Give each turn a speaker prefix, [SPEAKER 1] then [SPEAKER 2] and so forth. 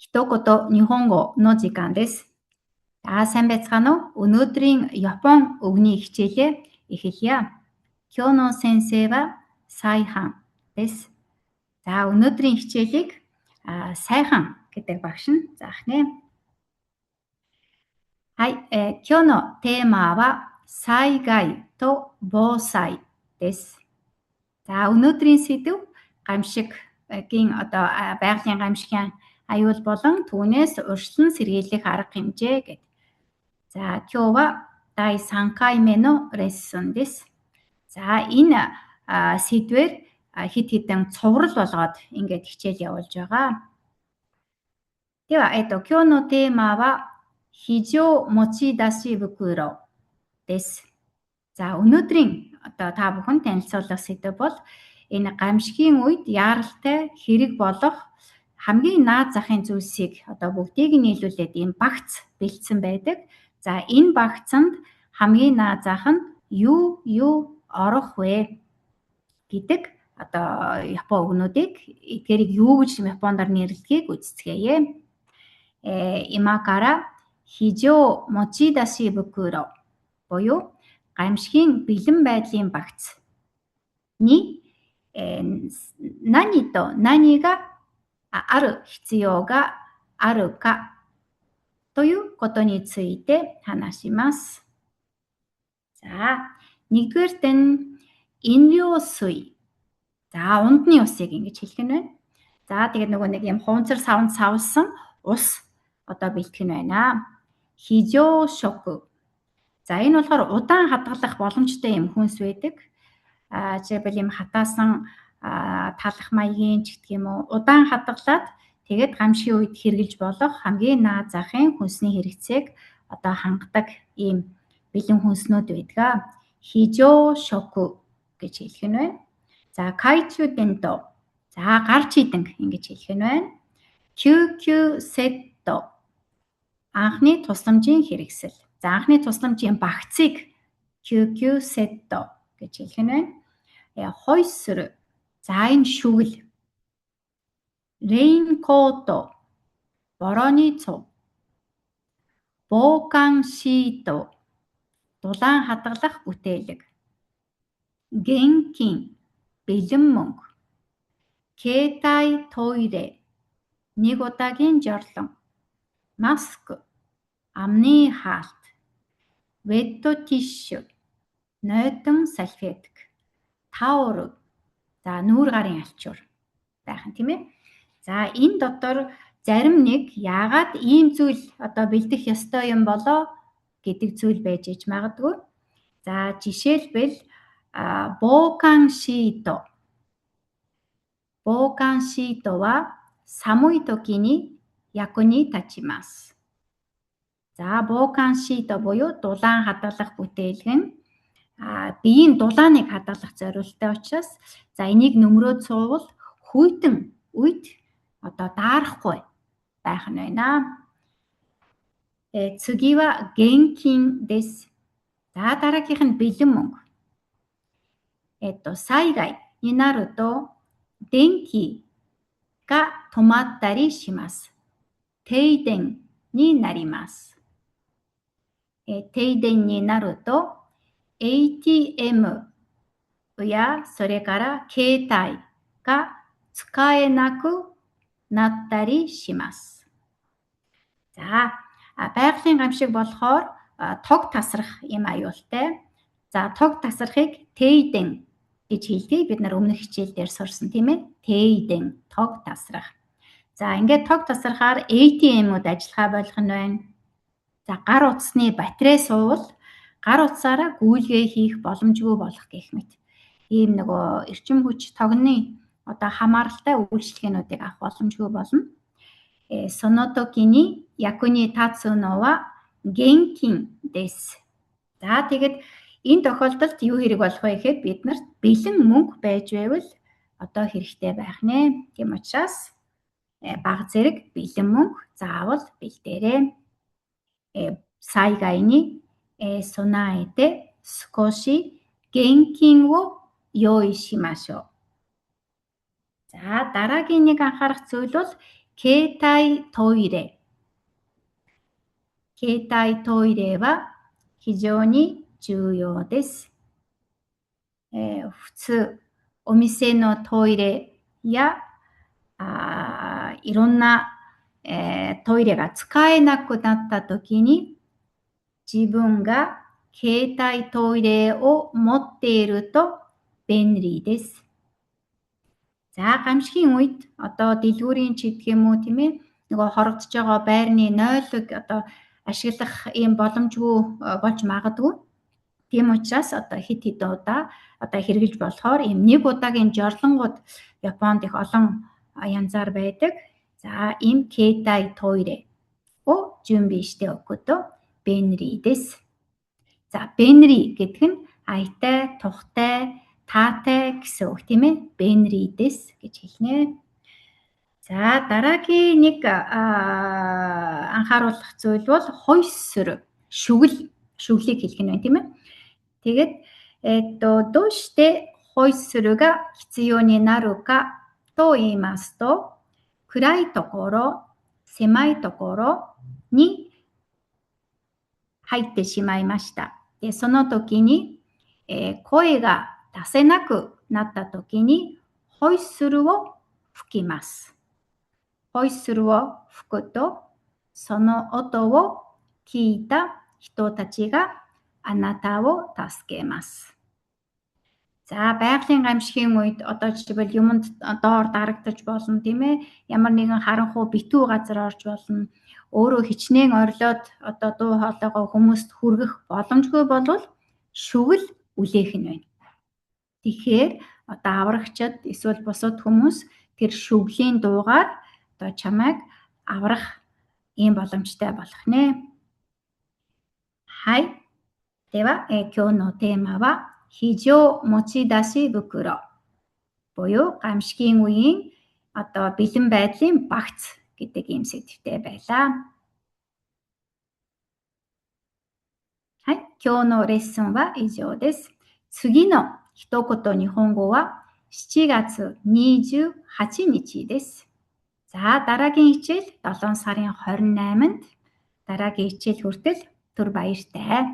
[SPEAKER 1] Hitokото Nihongo no jikan desu. Сайн байцгаана уу? Өнөөдрийн Япон үгний хичээлээ эхэлье. Kyou no sensei wa Saihan desu. Өнөөдрийн хичээлийг Сайхан гэдэг багш нь заах нэ. Kyou no teema wa Saigai to Bousai desu. Өнөөдрийн сэдэв гамшиггийн байгалийн гамшигын аюул болон түүнээс урьдчилан сэргийлэх арга хэмжээ гэдэг. Kyou wa dai 3 回目のレッスンです。Энэ сэдвээр хид хідэн цуврал болгоод ингээд хичээл явуулж байгаа. では、今日のテーマは非常持ち出し袋です。өнөөдрийн та бүхэн танилцуулах сэдэв бол энэ гамшигын үед яаралтай хэрэг болох хамгийн наад захын зүйлсийг бүгдийг нийлүүлээд ийм багц бэлдсэн байдаг. Энэ багцанд хамгийн наад зах нь юу орох вэ гэдэг Япон үгнүүдийг эдгээрийг юу гэж Японоор нэрлэдгийг үздэцгээе. Имакара хижоо мочидаshi букуро буюу гамшигын бэлэн байдлын багц. Nani to nani ga aru hitsuyou ga aru ka ということについて話します。нэгдүгээр нь飲料水. Ундны усыг ингэж хэлэх нь байна. Тэгээд нөгөө нэг юм хуванцар савнд савлсан ус бэлтгэх нь байна. Хижоо шоку. Энэ болохоор удаан хадгалах боломжтой юм хүнс байдаг. Жишээлбэл юм хатаасан талах маягийн ч гэх юм уу удаан хадгалаад тэгээд гамшигын үед хэрглэж болох хамгийн наад захын хүнсний хэрэгцээг хангадаг ийм бэлэн хүнснүүд байдаг. Хижоо шоку гэж хэлэх нь байна. Кайчу дэнто. Гарч идэнг ингэж хэлэх нь байна. Кюкю сетто. Анхны тусламжийн хэрэгсэл. Анхны тусламжийн багцыг кюкю сетто гэж хэлэх нь байна. Хойсру. Энэ шүгэл. Рейнкоото. Борооны цуг. Боукан шиито. Дулаан хадгалах бүтээлэг. Генкин. Бэлэн мөнгө. Кейтай тойре. Нэг удаагийн жорлон. Маск. Амны хаалт. Ветто тишүү. Нойтон салфетик. Тауру. Нүүр гарын алчуур байх нь тийм ээ. Энэ дотор зарим нэг яагаад ийм зүйл бэлдэх ёстой юм болоо гэдэг зүйл байж иж магадгүй. Жишээлбэл боукан шиито. Боукан шиито wa самуй токи ni yaku ni tachimasa. Боукан шиито буюу дулаан хадгалах бүтээлэг нь биеийн дулааныг хадгалах зорилттой учраас энийг нөмрөөд суувал хүйтэн үед даарахгүй байх нь байна. Цуги wa генкин desu. Дараагийнх нь бэлэн мөнгө. Сайгайになると電気が止まったりします。停電になります。停電になると ATM やそれから携帯が使えなくなったりします。байгалийн гамшиг болохоор тог тасрах юм аюултай. Тог тасрахыг тэйдэн гэж хэлдэг. Бид нар өмнөх хичээл дээр сурсан тийм ээ. Тэйдэн, тог тасрах. Ингээд тог тасрахаар ATM-ууд ажиллахаа болох нь байна. Гар утасны батарей суувал гар утсаараа гүйлгээ хийх боломжгүй болох гэх мэт. Ийм нөгөө эрчим хүч тогны хамааралтай үйлчлэгээнүүдийг авах боломжгүй болно. Соното кини якуни татсу no wa genkin desu. Тэгээд энэ тохиолдолд юу хэрэг болох вэ гэхэд бид нарт бэлэн мөнгө байж байвал хэрэгтэй байх нэ. Тийм учраас бага зэрэг бэлэн мөнгө заавал бэлдээрэй. Сайгай ni sonaete sukoshi genkin wo yoi shimashou. Дараагийн нэг анхаарах зүйл бол 携帯トイレ。携帯トイレは非常に重要です。普通、お店のトイレやいろんな、トイレが使えなくなったときに、自分が携帯トイレを持っていると便利です。За гамшигын үед одоо дэлгүүрийн ч гэх юм уу тийм ээ нөгөө хорогдож байгаа байрны нойлог одоо ашиглах ийм боломжгүй болж магадгүй. Тийм учраас одоо хит удаа одоо хэрэгжилж болохоор ийм нэг удаагийн жорлонгууд Японд их олон янзаар байдаг. За ийм携帯トイレを準備しておくと便利です. За便利гэдэг нь аятай, тухтай, таатай гэсэн үг тийм ээ. Benry des гэж хэлнэ. За дараагийн нэг анхааруулах зүйл бол хойсор, шүглийг хэлэх нь байна тийм ээ. Тэгээд どうしてホイッスルが必要になるかと言いますと、暗いところ、狭いところに入ってしまいました。で、その時に、声が出せなくなった時にホイッスルを吹きます。ホイッスルを吹くと、その音を聞いた人たちがあなたを助けます。За байгалийн гамшигын үед одоо жишээлбэл юмд доор дарагдаж болно тийм ээ. Ямар нэгэн харанхуй битүү газар орж болно. Өөрөө хичнээн орилоод одоо дуу хоолойгоо хүмүүст хүргэх боломжгүй болвол шүгэл үлээх нь байна. Тэгэхээр одоо аврагчид эсвэл бусад хүмүүс тэр шүглийн дуугаар одоо чамайг аврах ийм боломжтой болох нэ. はい。では、今日のテーマは非常持ち出し袋буюу гамшигын үеийн одоо бэлэн байдлын багц гэдэг ийм сэдвтэй байлаа. はい、今日のレッスンは以上です。次の一言日本語は7月28日です. За дараагийн хичээл 7 сарын 28-нд дараагийн хичээл хүртэл түр баяртай.